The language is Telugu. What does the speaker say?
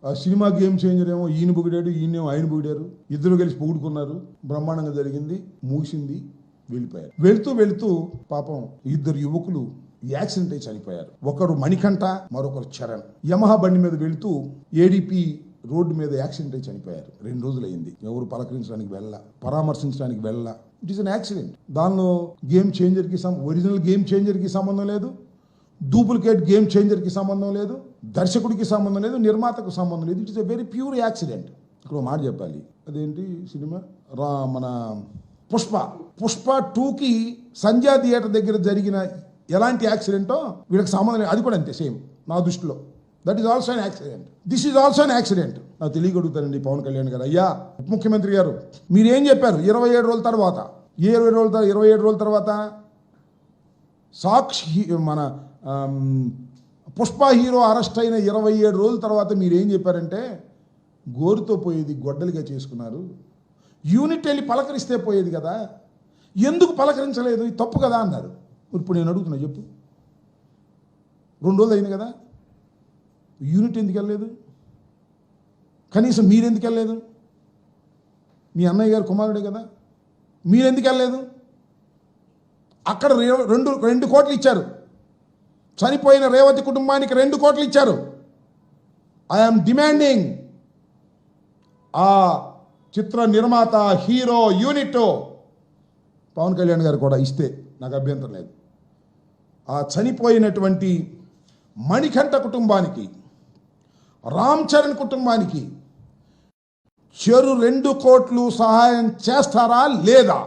ఆ సినిమా గేమ్ చేంజర్ ఏమో ఈయన పొగిడాడు, ఈయనేమో ఆయన పొగిడారు, ఇద్దరు కలిసి పొగుడుకున్నారు, బ్రహ్మాండంగా జరిగింది, ముగిసింది, వెళ్ళిపోయారు. వెళుతూ వెళుతూ పాపం ఇద్దరు యువకులు యాక్సిడెంట్ అయి చనిపోయారు. ఒకరు మణికంఠ, మరొకరు చరణ్. యమహా బండి మీద వెళుతూ ఏడీపీ రోడ్డు మీద యాక్సిడెంట్ అయి చనిపోయారు. 2 రోజులు అయింది. ఎవరు పలకరించడానికి పరామర్శించడానికి ఇట్ ఈస్ అన్ యాక్సిడెంట్. దానిలో గేమ్ చేంజర్కి ఒరిజినల్ గేమ్ చేంజర్కి సంబంధం లేదు, డూప్లికేట్ గేమ్ చేంజర్కి సంబంధం లేదు, దర్శకుడికి సంబంధం లేదు, నిర్మాతకు సంబంధం లేదు. It is a very pure accident. ఇక్కడ మాట చెప్పాలి, అదేంటి సినిమా మన పుష్ప 2కి సంధ్యా థియేటర్ దగ్గర జరిగిన ఎలాంటి యాక్సిడెంటో వీళ్ళకి సంబంధం లేదు. అది కూడా అంతే, సేమ్ నా దృష్టిలో. That is also an accident. This is also an accident. నాకు తెలియగలుగుతానండి పవన్ కళ్యాణ్ గారు. అయ్యా ఉప ముఖ్యమంత్రి గారు, మీరేం చెప్పారు 27 రోజుల తర్వాత? 27 రోజుల తర్వాత సాక్షి మన పుష్ప హీరో అరెస్ట్ అయిన 27 రోజుల తర్వాత మీరేం చెప్పారంటే, గోరుతో పోయేది గొడ్డలిగా చేసుకున్నారు, యూనిట్ వెళ్ళి పలకరిస్తే పోయేది కదా, ఎందుకు పలకరించలేదు, ఇది తప్పు కదా అన్నారు. ఇప్పుడు నేను అడుగుతున్నా, చెప్పు. 2 రోజులు అయింది కదా, యూనిట్ ఎందుకు వెళ్ళలేదు? కనీసం మీరెందుకు వెళ్ళలేదు? మీ అన్నయ్య గారు కుమారుడే కదా, మీరెందుకు వెళ్ళలేదు? అక్కడ 2 కోట్లు ఇచ్చారు, చనిపోయిన రేవతి కుటుంబానికి 2 కోట్లు ఇచ్చారు. ఐఎమ్ డిమాండింగ్ ఆ చిత్ర నిర్మాత, హీరో, యూనిట్ పవన్ కళ్యాణ్ గారు కూడా ఇస్తే నాకు అభ్యంతరం లేదు. ఆ చనిపోయినటువంటి మణికంఠ కుటుంబానికి, రామ్ చరణ్ కుటుంబానికి చెరు 2 కోట్లు సహాయం చేస్తారా లేదా?